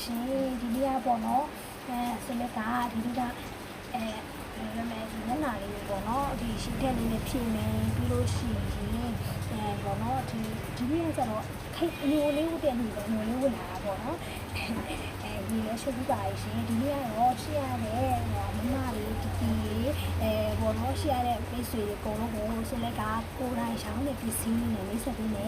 ရှင်ဒီနေ့ကပေါ့နော်ဆိုလက်ကဒီနေ့ကမျက်နှာလေးပေါ့နော်ဒီရှင်းတဲ့လေးနဲ့ဖြည့်မယ်ပြီးလို့ရှိရင်ပေါ့နော်ဒီနေ့ကကျတော့ခိတ်အညိုလေးဝတ်တဲ့လူပဲညိုလေးဝတ်လာတာပေါ့နော်ဒီလည်းရှုပ်ပြီးပါရှင်ဒီနေ့ကတော့ရှင်းရတဲ့မမလေးဒီပေါ့နော်ရှင်းရတဲ့မိတ်ဆွေတွေအကုန်လုံးကိုဆိုလက်ကကိုယ်တိုင်ရှောင်းနေပြီးစီးနေမိတ်ဆက်ပြီးန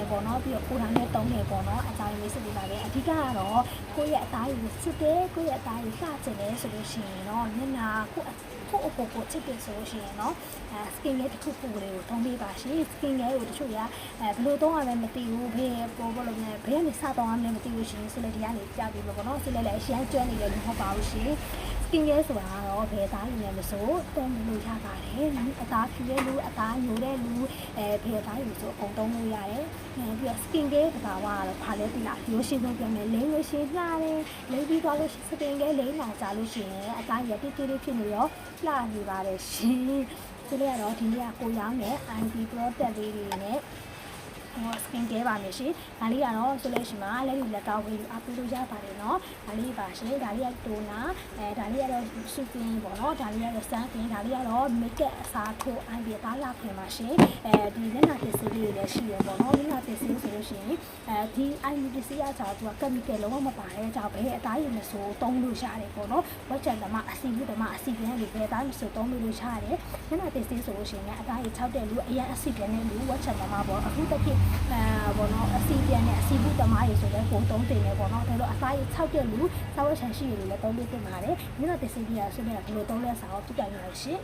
ေပေါ့နော်ပြီးတော့ကိုယ်တိုင်နဲ့တုံးနေပေါ့နော်အကြောင်းမိတ်ဆက်ပြီးပါပဲအဓိကကတော့ကိုယ့်ရဲ့အသားရည်ကိုစစ်တယ်ကိုယ့်ရဲ့အသားရည်လှကျင်တယ်ဆိုလို့ရှိရင်တော့မျက်နှာကိုအပေါ်ကိုချစ်တယ်ဆိုလို့ရှိရင်တော့skin care တစ်ခုခုလေးကိုသုံးပေးပါရှင် skin care ကိုတချို့ကဘယ်လိုသုံးရမလဲမသိဘူးဘေးပေါ်လို့ဘယ်ကနေစသုံးရမလဲမသိဘူးရှင်ဆိုလည်းဒီကနေပြပြီးပေါ့နော်ဆိုလည်းအရှမ်းကျွမ်းနေတယ်လို့မဟုတ်ပါဘူးရှင် skin care ဆိုတာတော့ဘယ်သားရည်နဲ့မဆိုသုံးလို့ရပါတယ်အသားဖြူတဲ့လူအသားညိုတဲ့လူဘယ်သားရည်ဆိုအကုန်သုံးလို့ရတယ်ပြီးတော့ skin care တဘာဝကတော့ဘာလဲသိလားရိုးရှင်းဆုံးပြောမယ်လိမ့်လို့ရှင်းလှတယ်လိမ့်ပြီးသွားလို့ skin care လိမ့်လာကြလို့ရှိရင်အသားရည်တိတိလေးဖြစ်နေရောလှနေပါတယ်ရှင်ဒီနေ့ကတော့ဒီနေ့ကကိုရောင်းတဲ့ anti product လေးတွေနဲ့skin care ပါမယ်ရှင်ဒါလေးကတော့ဆိုလို့ရှိမှလက်ရည်လက်ကောက်ဝေးလို့အပူလို့ရပါတယ်เนาะဒါလေးပါရှင်ဒါလေးကတိုနာဒါလေးကတော့ skin ပေါ့เนาะဒါလေးကတော့ sun skin ဒါလေးကတော့ makeup အစားထိုး anti သားလာခင်ပါရှင်ဒီလက်နာပစ္စည်းလေးတွေလည်းရှိရပေါ့เนาะလက်နာပစ္စည်းဆိုလို့ရှိရင်ဒီ anti ပစ္စည်းအစားသူက chemical လုံးဝမပါတဲ့ကြောင့်ပဲအသားရည်မဆိုးသုံးလို့ရတယ်ပေါ့เนาะဝက်ချန်တမအစီဘူးတမအစီပြန်တွေပဲအသားမဆိုးသုံးလို့ရတယ်လက်နာပစ္စည်းဆိုလို့ရှိရင်အသားရည်6တဲ့လူအရင်အစီပြန်တဲ့လူဝက်ချန်တမပေါ့အခုတစ်ခေတ်ပေါ့နော်အစီပြန်နဲ့အစီဘူးတမားရေဆိုတဲ့ပုံသုံးတင်နေပေါ့နော်ဒါလို့အသားရ6တဲ့လူစာဝတ်ချန်ရှိရလို့လည်းသုံးလို့တင်ပါတယ်မြို့တော်ပစ္စည်းကြီးရဆိုတဲ့ဒီလိုသုံးလက်စာကိုပြပြရအောင်ရှင်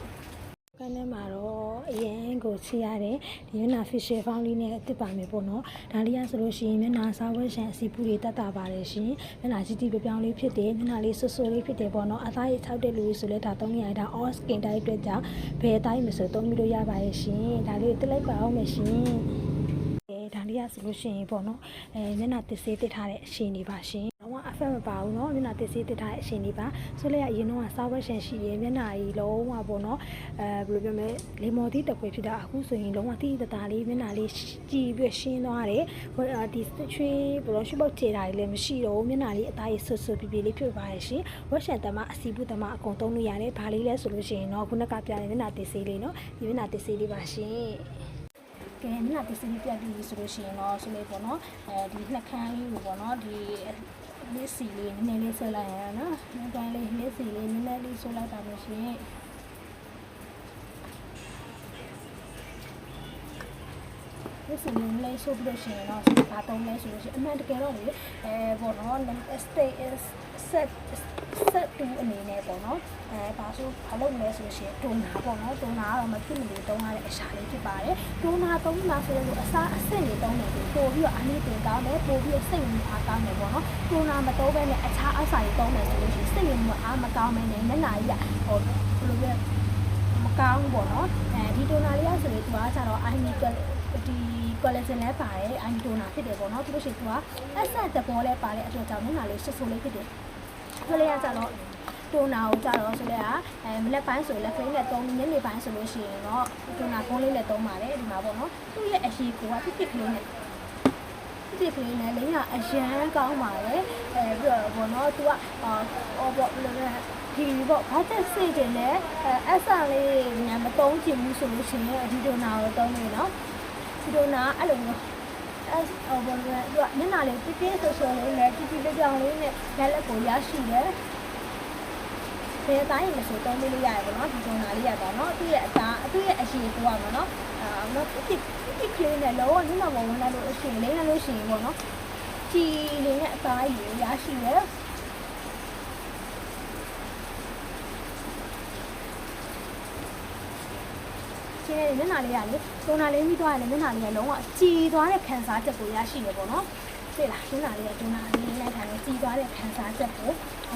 ကန်းထဲမှာတော့အရင်ကိုချရတဲ့ဒီမျက်နှာ facial found လေးနဲ့တစ်ပါမယ်ပေါ့နော်ဒါလေးရဆိုလို့ရှိရင်မျက်နှာစာဝတ်ချန်အစီဘူးတွေတက်တာပါတယ်ရှင်မျက်နှာကြီးကြီးပြောင်းလေးဖြစ်တယ်မျက်နှာလေးဆွဆွလေးဖြစ်တယ်ပေါ့နော်အသားရ6တဲ့လူဆိုလဲဒါသုံးရတာ all skin type အတွက်ကြောင့်ဘယ်တိုင်းမဆိုသုံးပြီးလို့ရပါတယ်ရှင်ဒါလေးတက်လိုက်ပါအောင်မယ်ရှင်ဒါလေးရဆိုလို့ရှိရင်ပေါ့နော်မျက်နှာတစ်ဆေးတစ်ထားတဲ့အရှင်တွေပါရှင်တော့အဖက်မပါဘူးเนาะမျက်နှာတစ်ဆေးတစ်ထားတဲ့အရှင်တွေပါဆိုလဲအရင်တော့စားဝတ်ရှင်ရှိရမျက်နှာကြီးလုံးဝပေါ့နော်ဘယ်လိုပြောမလဲလေမော်တီးတကွယ်ဖြစ်တာအခုဆိုရင်လုံးဝတိတသားလေးမျက်နှာလေးကြည်ပြီးရှင်းသွားတယ်ဒီချွေးဘလို့ရှိပုတ်ချေတာလေးလည်းမရှိတော့ဘူးမျက်နှာလေးအသားရဆွဆွပြပြလေးဖြစ်သွားရရှင်ဝက်ရှန်တမအစီဘူးတမအကုန်သုံးလို့ရတယ်ဘာလေးလဲဆိုလို့ရှိရင်เนาะခုနကပြတဲ့မျက်နှာတစ်ဆေးလေးเนาะဒီမျက်နှာတစ်ဆေးလေးပါရှင်ကဲမျက်နှာပစ္စည်းပြပြီးဆိုလို့ရှိရင်တော့ဆိုလို့ပေါ့နော်ဒီနှက်ခမ်းလေးကိုပေါ့နော်ဒီလက်စီလေးနည်းနည်းလေးဆွဲလိုက်ရအောင်နော်နှက်ခမ်းလေးလက်စီလေးနည်းနည်းလေးဆွဲလိုက်ပါလို့ရှိရင်လက်စီလေးလေးဆွဲပြီးလို့ရှိရင်တော့ဒါတုံးလေးဆိုလို့ရှိရင်အမှန်တကယ်တော့လေပေါ့နော် stay set တူအနေနဲ့ပေါ့နော်ဒါဆိုဘာလုပ်မလဲဆိုလို့ရှိရင်တိုနာပေါ့နော်တိုနာကတော့မဖြစ်မနေတုံးရတဲ့အရှာလေးဖြစ်ပါတယ်တိုနာသုံးလာဆိုတော့အစားအဆင့်တွေတုံးနေပြီပို့ပြီးတော့အနည်းတင်ကောင်းတယ်ပို့ပြီးတော့စိတ်ဝင်အားကောင်းတယ်ပေါ့နော်တိုနာမတုံးဘဲနဲ့အခြားအစာတွေတုံးတယ်ဆိုလို့ရှိရင်စိတ်ဝင်အားမကောင်းမဲနဲ့မျက်နှာကြီးကဟိုဘယ်လိုလဲမကောင်းပေါ့နော်ဒီတိုနာလေးကဆိုရင်သူကကျတော့ ဒီ collagen လည်းပါတယ် anti toner ဖြစ်တယ်ပေါ့နော်သူတို့ရှိသူကအဆက်တဘောလည်းပါတဲ့အတွက်ကြောင့်မျက်နှာလေးရှစ်ဆိုးလေးဖြစ်တယ်ခလေးကကျတော့တိုနာကိုကြတော့ဆိုလဲမလက်ပိုင်းဆိုလက်ခလေးနဲ့သုံးညနေပိုင်းဆိုလို့ရှိရင်တော့တိုနာကုန်းလေးနဲ့သုံးပါတယ်ဒီမှာပေါ့နော်သူ့ရဲ့အရှိကိုကတစ်ကလေးနဲ့လိမ့်ကအရန်ကောင်းပါတယ်ပြီးတော့ပေါ့နော်သူကပေါ့ဘယ်လိုလဲဒီပေါ့ဘာတက်စိတ်တင်လဲအဆန်လေးညမသုံးချင်ဘူးဆိုလို့ရှိရင်ဒီတိုနာကိုသုံးနေနော်ဒီတိုနာအဲ့လိုမျိုးဘောလုံးကသူကမျက်နှာလေးပြပြဆိုဆိုလေးနဲ့ပြပြလေးကြောင်လေးနဲ့လက်ကိုရရှိတယ်ဘယ်တိုင်းမဆိုသုံးလို့ရတယ်ပေါ့နော်ဒီတိုနာလေးရတော့နော်သူ့ရဲ့အရှိကိုကပေါ့နော်နော်ပြကလေးနဲ့လောကမျက်နှာပေါ်ဝင်လာလို့အရှိလေးနဲ့လို့ရှိရင်ပေါ့နော်ကြည်လေးနဲ့အသားရည်ရရှိတယ်ကျင်းမျက်နှာလေးကလေတိုနာလေးပြီးသွားရင်မျက်နှာလေးကလုံးဝကြည်သွားတဲ့ခံစားချက်ကိုရရှိတယ်ပေါ့နော်တွေ့လားမျက်နှာလေးကတိုနာလေးနဲ့ထိုင်ကြည်သွားတဲ့ခံစားချက်ကို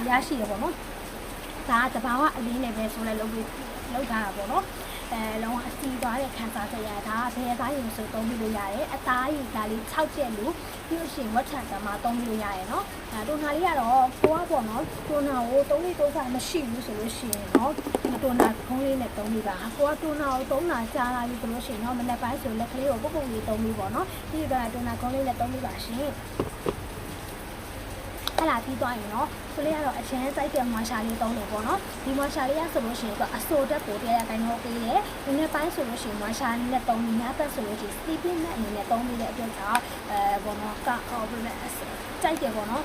ရရှိတယ်ပေါ့နော်ဒါကတဘာဝအလေးနဲ့ပဲဆိုလဲလုပ်ထားတာပေါ့နော်လုံးဝအစီသွားတဲ့ခံစားချက်ရတာဘယ်အသားရည်ဆိုသုံးပြီးလို့ရတယ်အသားရည်ကလေး6ချက်လို့ပြီးလို့ရှိရင်ဝက်ချန်တမှာသုံးပြီးလို့ရတယ်နော်တိုနာလေးကတော့ကိုကပေါ့နော်တိုနာကိုသုံးလေးသုံးစားမရှိဘူးဆိုလို့ရှိရင်နော်တိုနာခုံးလေးနဲ့သုံးပြီးပါကိုကတိုနာကိုသုံးတာကြားလာပြီဆိုလို့ရှိရင်နော်မနေ့ပိုင်းဆိုလက်ကလေးကိုပုတ်ပုံလေးသုံးပြီးပေါ့နော်ဒီကတိုနာခုံးလေးနဲ့သုံးပြီးပါရှင် အဲ့လာပြီးသွားရင်နော်ဆိုလေးကတော့အရန်စိုက်တဲ့မွာရှာလေးသုံးတယ်ပေါ့နော်ဒီမွာရှာလေးကဆိုလို့ရှိရင်သူအဆိုတက်ကိုတရားရတိုင်းတော့ပေးတယ်ဒီနေ့ပိုင်းဆိုလို့ရှိရင်မွာရှာနဲ့သုံးပြီးညဘက်ဆိုလို့ရှိရင် sleeping mat အနေနဲ့သုံးပြီးတဲ့အတွက်ကြောင့်ဘောနော်ကဘယ်လိုလဲကြိုက်တယ်ပေါ့နော်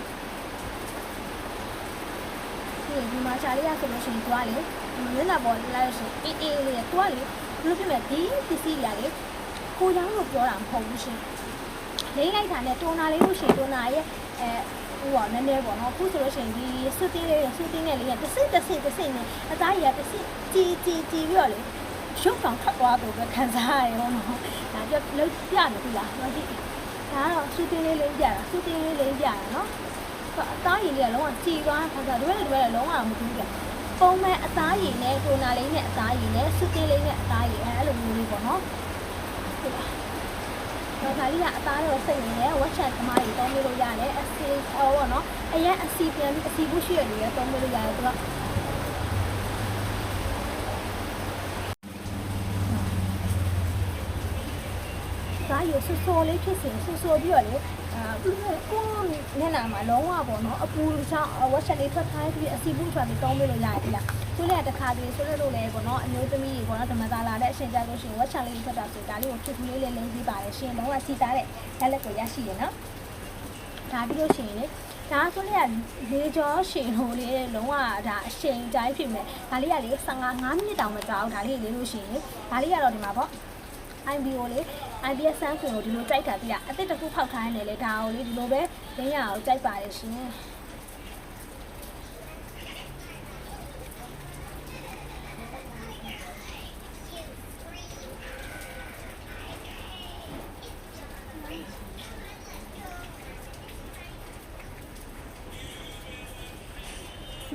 ဒီမွာရှာလေးကဆိုလို့ရှိရင်သူကလေမျက်နှာပေါ်လာလို့ရှိရင်အေးအေးလေးသူကလေဘယ်လိုဖြစ်လဲဒီပစ္စည်းတွေကလေကိုရောင်းလို့ပြောတာမဟုတ်ဘူးရှင်လိမ့်လိုက်တာနဲ့တွန်းနာလေးလို့ရှိရင်တွန်းနာရဲ့ဟိုကနည်းနည်းပေါ့နော်အခုဆိုလို့ရှိရင်ဒီစွတ်တင်းနဲ့လေးကတစ်စိမ့်နဲ့အသားကြီးကတစ်စိမ့်ကြီးပြီးတော့လေရုပ်ဆောင်ထွက်သွားလို့ပဲခံစားရတယ်ပေါ့နော်ဒါကြလုံးပြနေပြီလားဟုတ်ပြီဒါကတော့စွတ်တင်းလေးလိမ့်ပြတာနော်အသားကြီးလေးကလုံးဝကြည်သွားခါစားတို့လည်းလုံးဝမတူဘူးပုံမှန်အသားရည်နဲ့တိုနာလေးနဲ့အသားရည်နဲ့စွတ်သေးလေးနဲ့အသားရည်အဲ့လိုမျိုးလေးပေါ့နော်ဟုတ်ပါတော့ဒါလေးကအသားတော့စိတ်နေတယ်ဝက်ချက်သမားကြီးတောင်းလို့ရတယ်အစီပေါ့နော်အရင်အစီပြန်ပြီးအစီဘူးရှိရလေတောင်းလို့ရတယ်သူကဒါရဆူဆူလေးဖြစ်စဉ်ဆူဆူပြီးတော့လေကိုမျက်နှာမှာလုံးဝပေါ့နော်အပူချောင်းဝက်ချက်လေးထွက်ထားပြီးအစီဘူးထွက်ပြီးတောင်းလို့ရတယ်ဒီလားဆိုလည်းတစ်ခါတည်းဆိုလို့လည်းပေါ့နော်အမျိုးသမီးတွေပေါ့နော်ဓမ္မသာလာတဲ့အချိန်ကြလို့ရှိရင်ဝက်ချက်လေးထွက်တာဆိုဒါလေးကိုဖြစ်ပြီးလေးလိမ့်ပြီးပါတယ်ရှင်လုံးဝစီတာတဲ့လက်ကိုရရှိရနော်ဒါပြီးလို့ရှိရင်လေဒါဆိုလည်းလေကြောရှင်ဟိုလေးလုံးဝဒါအချိန်တိုင်းဖြစ်မယ်ဒါလေးကလေ15 5မိနစ်တောင်မကြာဘူးဒါလေးလေးလို့ရှိရင်ဒါလေးကတော့ဒီမှာပေါ့IBO လေ IBS ဆန်းခွင်ကိုဒီလိုကြိုက်တာပြအစ်တစ်ခုဖောက်ထားနေလေဒါကိုလေဒီလိုပဲလင်းရအောင်ကြိုက်ပါတယ်ရှင်မ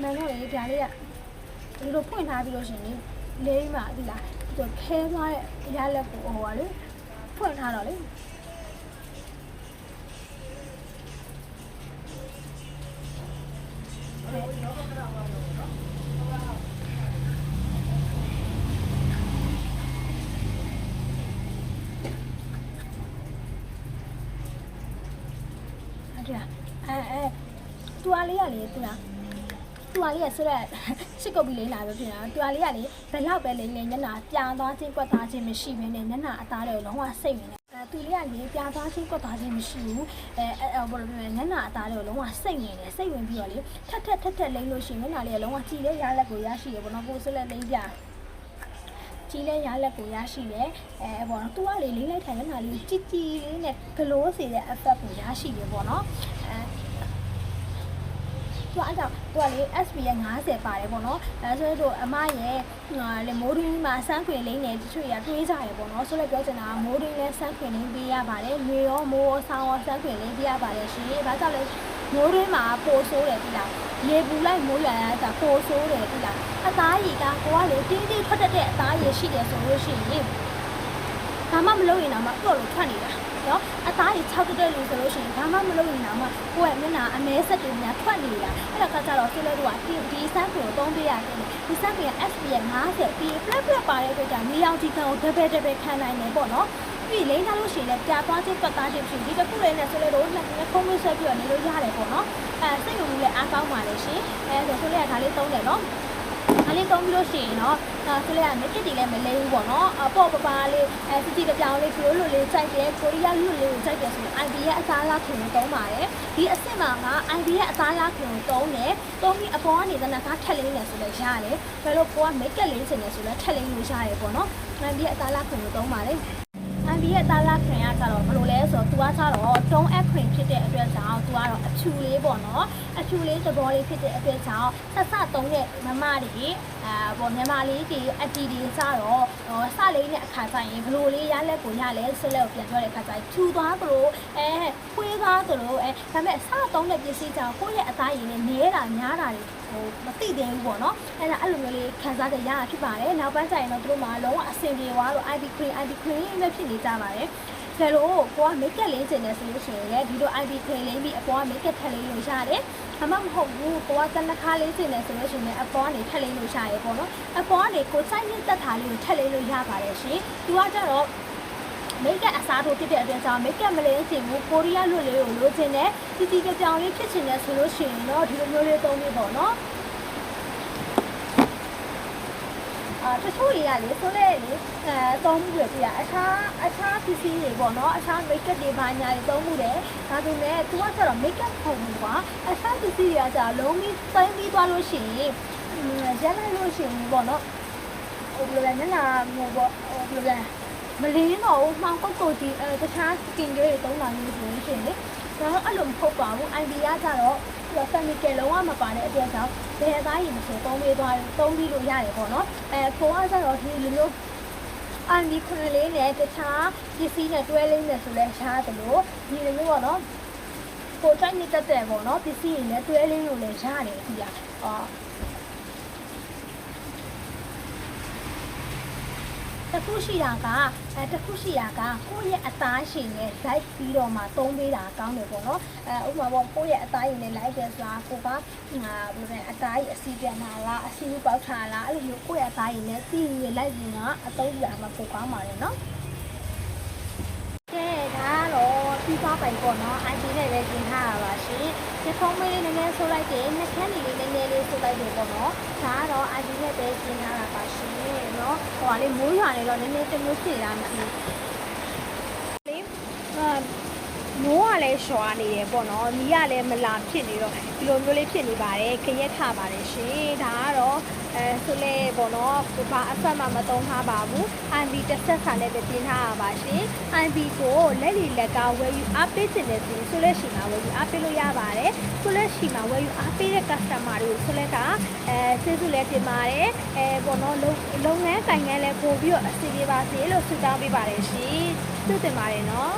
င်းတို့လေဒါလေးကဒီလိုဖွင့်ထားပြီးလို့ရှင်လေလေးမှဒီလားသူခဲသွားတဲ့ရလက်ကိုဟိုပါလေဖွင့်ထားတော့လေတူအလေးရလေတူလားတူအလေးရဆိုတော့စစ်ကုတ်ပြီးလိမ့်လာပဲဖြစ်တာတူအလေးရလေဘယ်လောက်ပဲလိမ့်နေညနာပြာသွားခြင်းကွက်သားခြင်းမရှိဘဲနဲ့ညနာအသားတွေလုံးဝစိတ်နေတယ်သူလေးကလေပြာသွားခြင်းကွက်သားခြင်းမရှိဘူးဘယ်လိုလဲညနာအသားတွေလုံးဝစိတ်နေတယ်စိတ်ဝင်ပြီးတော့လေထက်လိမ့်လို့ရှိရင်ညနာလေးကလုံးဝကြည်တဲ့ရလက်ကိုရရှိရပေါ့နော်ကိုယ်စလက်လိမ့်ပြကြီးလဲရလက်ကိုရရှိတယ်ပေါ့နော်သူကလေလိမ့်လိုက်ထိုင်ညနာလေးကြည်လေးနဲ့ဂလိုးစေတဲ့ effect ကိုရရှိတယ်ပေါ့နော်သူအဲ့ကြောင့်သူကလေ SP ရဲ့50ပါတယ်ပေါ့နော်ဆိုတော့အမရဲ့လေမိုးရင်းမှာစမ်းခွင်လိမ့်နေတချို့ရတွေးကြရပေါ့နော်ဆိုတော့ပြောချင်တာကမိုးရင်းနဲ့စမ်းခွင်လိမ့်ပေးရပါတယ်လေရောမိုးရောဆောင်းရောစမ်းခွင်လိမ့်ပေးရပါတယ်ရှင်ဒါကြောင့်လေမိုးရင်းမှာပိုဆိုးတယ်ဒီလားလေပူလိုက်မိုးရွာရတာပိုဆိုးတယ်ဒီလားအသားရည်ကကိုကလေတင်းတင်းထွက်တဲ့အသားရည်ရှိတယ်ဆိုလို့ရှိရင်ဘာမှမလုပ်ရင်တော့မတော့လို့ထွက်နေတာနော်အသားကြီး6တက်လို့ဆိုလို့ရှိရင်ဘာမှမလုပ်ရင်တော့မှကိုယ့်ရဲ့မျက်နှာအမဲဆက်တွေများထွက်နေတာအဲ့ဒါကကြတော့ဆိုလို့တို့ကဒီစမ်းကိုသုံးပေးရတယ်ဒီစမ်းက SP ရဲ့50ပြီး flat ပါတဲ့အတွက်ကြောင့်မြေအောင်ကြီးခံကိုဒဘဲခံနိုင်တယ်ပေါ့နော်ပြီးလိမ့်ထားလို့ရှိရင်လည်းပြာသွားခြင်းပတ်သားခြင်းဖြစ်ဒီတစ်ခုလေးနဲ့ဆိုလို့တို့နှစ်ခုံးလို့ဆက်ပြီးတော့နေလို့ရတယ်ပေါ့နော်စိတ်ဝင်မှုလည်းအားကောင်းပါလေရှင်ဆိုလို့ရဒါလေးသုံးတယ်နော်အလေးသုံးပြီးလို့ရှိရင်တော့ဆိုလိုက်ရမယ်တစ်တီလည်းမလဲဘူးပေါ့နော်ပေါ့ပပါလေးစစ်တီတစ်ပြောင်းလေးကိုလိုလေးကြိုက်တယ်ကိုရီးယားလွတ်လေးကိုကြိုက်တယ်ဆိုရင် IB ရဲ့အစားလားခင်ကိုသုံးပါတယ်ဒီအစ်စ်မှာက IB ရဲ့အစားလားခင်ကိုသုံးတယ်သုံးပြီးအပေါ်ကနေသနာသားထက်လေးနဲ့ဆိုလည်းရတယ်ဘယ်လိုကိုကမိတ်ကပ်လေးချင်တယ်ဆိုလည်းထက်လေးလို့ရတယ်ပေါ့နော် IB ရဲ့အစားလားခင်ကိုသုံးပါတယ်IB ရဲ့သားလာခင်ကကြတော့ဘယ်လိုလဲဆိုတော့သူကကြတော့တုံးအခရင်ဖြစ်တဲ့အတွက်ကြောင့်သူကတော့အဖြူလေးပေါ့နော်အဖြူလေးသဘောလေးဖြစ်တဲ့အတွက်ကြောင့်ဆက်စသုံးတဲ့မမတွေပေါ့မြန်မာလေးတွေအတီတွေကြတော့စလေးနဲ့အခါကျရင်ဘယ်လိုလေးရလက်ကိုရလဲဆက်လက်ကိုပြန်ပြောတဲ့အခါကျရင်ဖြူသွားသလိုခွေးသွားသလိုဒါပေမဲ့စသုံးတဲ့ပစ္စည်းကြောင့်ကိုယ့်ရဲ့အသားရည်နဲ့နဲတာများတာတွေမသိသေးဘူးပေါ့နော်အဲ့ဒါအဲ့လိုမျိုးလေးခံစားတဲ့ရတာဖြစ်ပါတယ်နောက်ပိုင်းကျရင်တော့သူတို့မှာလုံးဝအဆင်ပြေသွားလို့ IB cream နဲ့ဖြစ်နေကြပါတယ်ဒါလို့ကိုက make up လေးကျင်နေဆိုလို့ရှိရင်ဒီလို IB cream လေးပြီးအပေါ်က make up ထပ်လေးလို့ရတယ်ဘာမှမဟုတ်ဘူးကိုကတနခါလေးကျင်နေဆိုလို့ရှိရင်အပေါ်ကနေထပ်လေးလို့ရရဲပေါ့နော်အပေါ်ကနေကိုစိုက်ရတက်ထားလေးကိုထပ်လေးလို့ရပါတယ်ရှင်သူကကြတော့ မိတ်ကအစားထိုးဖြစ်တဲ့အတွက်ကြောင့်မိတ်ကမလေးချင်ဘူးကိုရီးယားလွတ်လေးကိုလိုချင်တယ်တီတီကြောင်လေးဖြစ်ချင်တယ်ဆိုလို့ရှိရင်တော့ဒီလိုမျိုးလေးသုံးပြီးပေါ့နော်တချို့တွေကလေဆိုလဲလေသုံးမှုတွေပြအခြားပစ္စည်းတွေပေါ့နော်အခြား make up တွေဘာညာတွေသုံးမှုတယ်ဒါပေမဲ့သူကကျတော့ make up ပုံမှုပါအခြားပစ္စည်းတွေကကျတော့လုံးပြီးသိမ်းပြီးသွားလို့ရှိရင်ရမ်းလိုက်လို့ရှိရင်ပေါ့နော်ဟိုဘယ်လိုလဲမျက်နှာဟိုပေါ့ဘယ်လိုလဲမလင်းတော့မှောင်ကုတ်ကုတ်ကြီးတခြား skin တွေသုံးလာလို့ဆိုရင်လေဒါတော့အဲ့လိုမဟုတ်ပါဘူး idea ကျတော့chemical လုံးဝမပါတဲ့အတွက်ကြောင့်ဘယ်အသားရင်မဆိုသုံးပြီးလို့ရတယ်ပေါ့နော်ကိုကကျတော့ဒီလိုမျိုးအန်ဒီခွန်လေးနဲ့တခြားပစ္စည်းနဲ့တွဲလေးနဲ့ဆိုလဲရှားတယ်လို့ဒီလိုမျိုးပေါ့နော်ကိုတိုင်းနေတတ်တယ်ပေါ့နော်ပစ္စည်းတွေနဲ့တွဲလေးလို့လည်းရတယ်အကြီးတခုရှိတာကကိုယ့်ရဲ့အသားရှင်နဲ့ live ပြီးတော့မှသုံးပေးတာကောင်းတယ်ပေါ့နော်ဥပမာပေါ့ကိုယ့်ရဲ့အသားရှင်နဲ့ live တယ်ဆိုတာကိုကဘယ်လိုလဲအသားကြီးအစီပြန်လာလားအစီပေါက်ထားလားအဲ့လိုမျိုးကိုယ့်ရဲ့အသားရှင်နဲ့ပြီးရင် live ရင်ကအသုံးပြမှာပိုကောင်းပါတယ်နော်ကဲဒါတော့ပြီးသွားပြီပေါ့နော် ID နဲ့ပဲပြင်ထားရပါရှင်ဒီဖုန်းမေးလေးနည်းနည်းဆိုလိုက်တယ်နှက်ခမ်းလေးနည်းနည်းလေးဆိုလိုက်တယ်ပေါ့နော်ဒါကတော့ ID နဲ့ပဲပြင်ထားတာပါရှင်နော်ဟိုကလေမိုးရွာနေတော့နည်းနည်းတမျိုးဖြစ်လာမှမရှိလေမိုးကလည်းရွာနေတယ်ပေါ့နော်မီးကလည်းမလာဖြစ်နေတော့ဒီလိုမျိုးလေးဖြစ်နေပါတယ်ခရက်ထပါတယ်ရှင်ဒါကတော့ဆိုလဲပေါ့နော်ဘာအဆက်မှမသုံးထားပါဘူး IB တစ်ဆက်စာနဲ့ပဲပြင်ထားရပါရှင် IB ကိုလက်လီလက်ကဝယ်ယူအားပေးခြင်းနဲ့ဆိုလဲရှိမှာဝယ်ယူအားပေးလို့ရပါတယ်ဆိုလဲရှိမှာဝယ်ယူအားပေးတဲ့ customer တွေကိုဆိုလဲကကျေးဇူးလည်းတင်ပါတယ်ပေါ့နော်လုပ်ငန်းကိုင်ငန်းလည်းပို့ပြီးတော့အစီအပြေပါစေလို့ဆုတောင်းပေးပါတယ်ရှင်ကျေးဇူးတင်ပါတယ်နော်